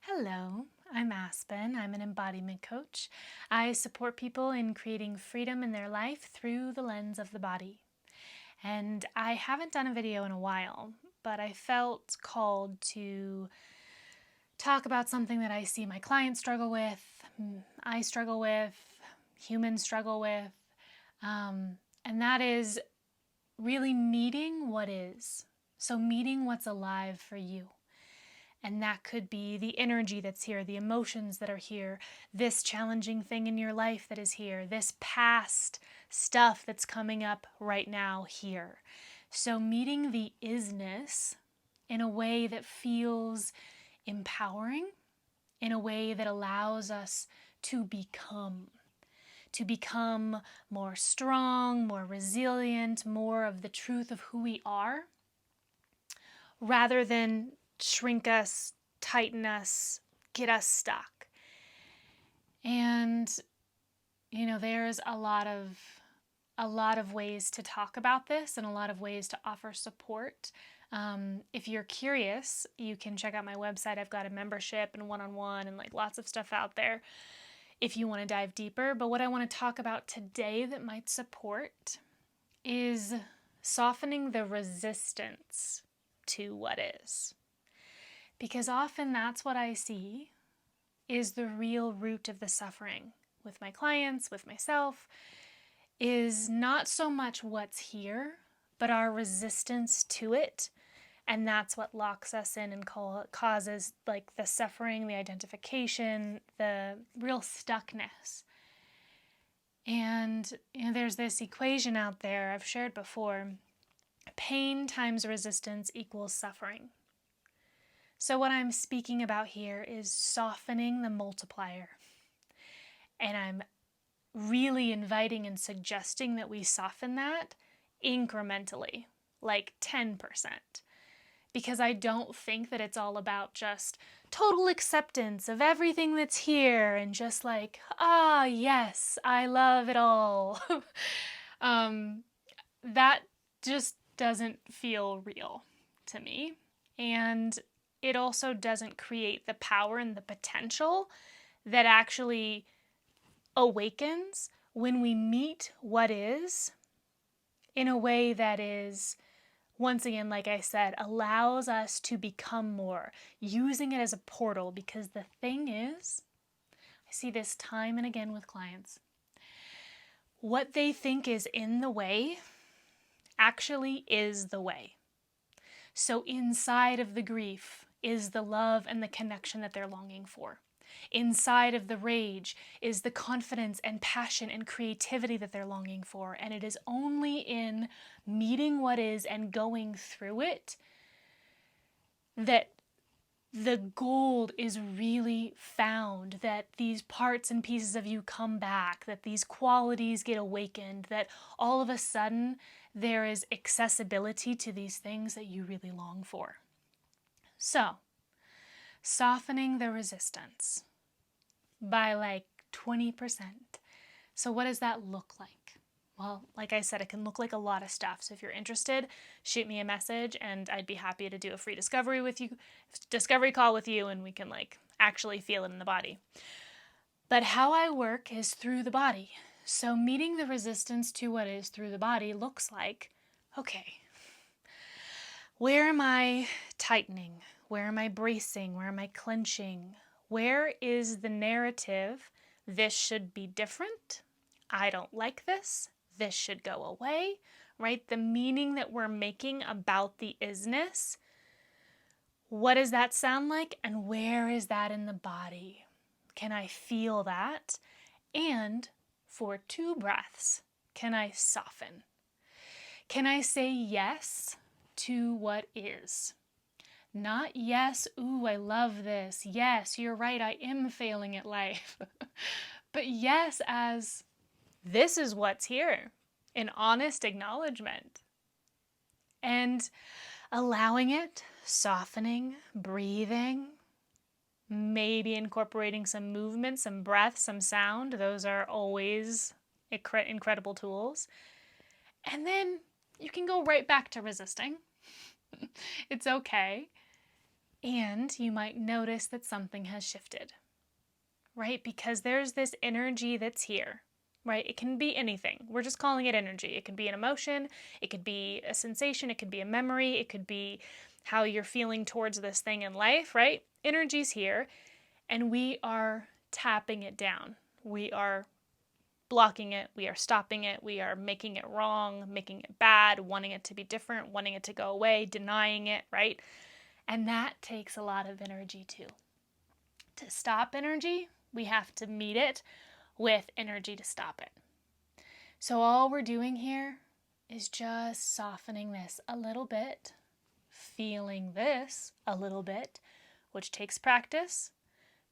Hello, I'm Aspen. I'm an embodiment coach. I support people in creating freedom in their life through the lens of the body. And I haven't done a video in a while, but I felt called to talk about something that I see my clients struggle with, I struggle with, humans struggle with, and that is really meeting what is. So, meeting what's alive for you. And that could be the energy that's here, the emotions that are here, this challenging thing in your life that is here, this past stuff that's coming up right now here. So meeting the isness in a way that feels empowering, in a way that allows us to become more strong, more resilient, more of the truth of who we are, rather than shrink us, tighten us, get us stuck. And there's a lot of ways to talk about this and a lot of ways to offer support. If you're curious, you can check out my website. I've got a membership and one-on-one and lots of stuff out there if you want to dive deeper. But what I want to talk about today that might support is softening the resistance to what is. Because often that's what I see is the real root of the suffering with my clients, with myself, is not so much what's here, but our resistance to it. And that's what locks us in and causes the suffering, the identification, the real stuckness. And there's this equation out there I've shared before. Pain times resistance equals suffering. So what I'm speaking about here is softening the multiplier. And I'm really inviting and suggesting that we soften that incrementally, 10%. Because I don't think that it's all about just total acceptance of everything that's here and just yes, I love it all. That just doesn't feel real to me. And it also doesn't create the power and the potential that actually awakens when we meet what is in a way that is, once again, like I said, allows us to become more, using it as a portal. Because the thing is, I see this time and again with clients, what they think is in the way actually is the way. So inside of the grief is the love and the connection that they're longing for. Inside of the rage is the confidence and passion and creativity that they're longing for. And it is only in meeting what is and going through it that the gold is really found, that these parts and pieces of you come back, that these qualities get awakened, that all of a sudden there is accessibility to these things that you really long for. So, softening the resistance by 20%. So what does that look like? Well, like I said, it can look like a lot of stuff. So if you're interested, shoot me a message and I'd be happy to do a free discovery call with you, and we can actually feel it in the body. But how I work is through the body. So meeting the resistance to what is through the body looks like, okay, where am I tightening? Where am I bracing? Where am I clenching? Where is the narrative? This should be different. I don't like this. This should go away, right? The meaning that we're making about the isness. What does that sound like? And where is that in the body? Can I feel that? And for 2 breaths, can I soften? Can I say yes to what is? Not yes, ooh, I love this. Yes, you're right, I am failing at life. But yes as, this is what's here. An honest acknowledgement. And allowing it, softening, breathing, maybe incorporating some movement, some breath, some sound. Those are always incredible tools. And then you can go right back to resisting. It's okay. And you might notice that something has shifted, right? Because there's this energy that's here, right? It can be anything. We're just calling it energy. It could be an emotion, it could be a sensation, it could be a memory, it could be how you're feeling towards this thing in life, right? Energy's here, and we are tapping it down. We are blocking it, we are stopping it, we are making it wrong, making it bad, wanting it to be different, wanting it to go away, denying it, right? And that takes a lot of energy too. To stop energy, we have to meet it with energy to stop it. So all we're doing here is just softening this a little bit, feeling this a little bit, which takes practice,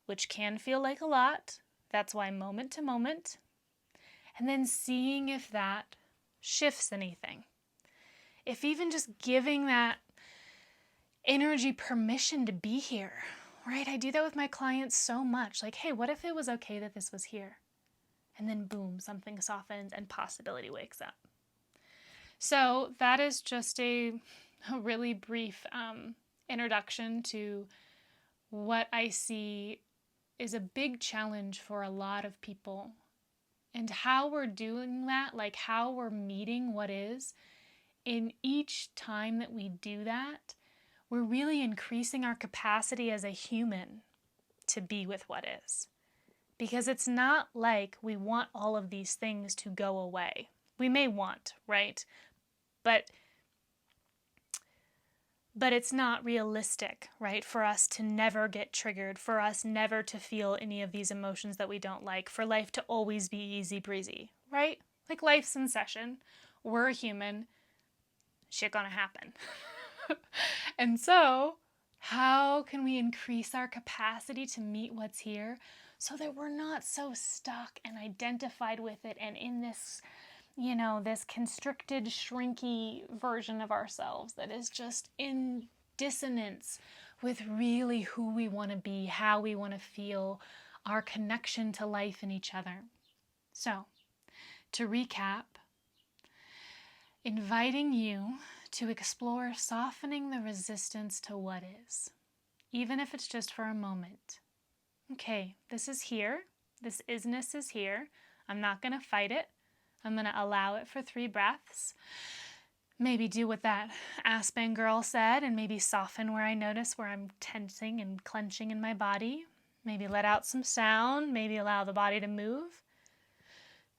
which can feel like a lot. That's why moment to moment. And then seeing if that shifts anything. If even just giving that energy permission to be here, right? I do that with my clients so much. Like, hey, what if it was okay that this was here? And then boom, something softens and possibility wakes up. So that is just a really brief introduction to what I see is a big challenge for a lot of people. And how we're doing that, like how we're meeting what is, in each time that we do that, we're really increasing our capacity as a human to be with what is. Because it's not like we want all of these things to go away. We may want, right? But it's not realistic, right? For us to never get triggered, for us never to feel any of these emotions that we don't like, for life to always be easy breezy, right? Like life's in session. We're human. Shit gonna happen. And so, how can we increase our capacity to meet what's here so that we're not so stuck and identified with it and in this, this constricted, shrinky version of ourselves that is just in dissonance with really who we want to be, how we want to feel, our connection to life and each other. So, to recap, inviting you to explore softening the resistance to what is, even if it's just for a moment. Okay, this is here. This isness is here. I'm not going to fight it. I'm going to allow it for 3 breaths. Maybe do what that Aspen girl said and maybe soften where I notice where I'm tensing and clenching in my body. Maybe let out some sound. Maybe allow the body to move.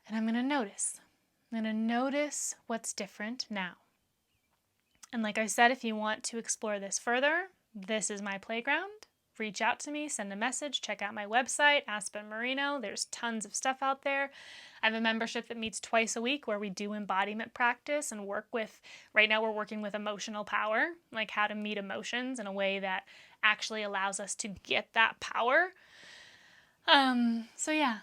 And I'm going to notice. I'm going to notice what's different now. And like I said, if you want to explore this further, this is my playground. Reach out to me, send a message, check out my website, Aspen Merino. There's tons of stuff out there. I have a membership that meets twice a week where we do embodiment practice and work with, right now we're working with emotional power, like how to meet emotions in a way that actually allows us to get that power. So yeah,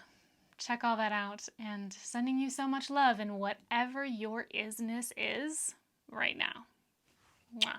check all that out and sending you so much love in whatever your isness is right now. Mwah.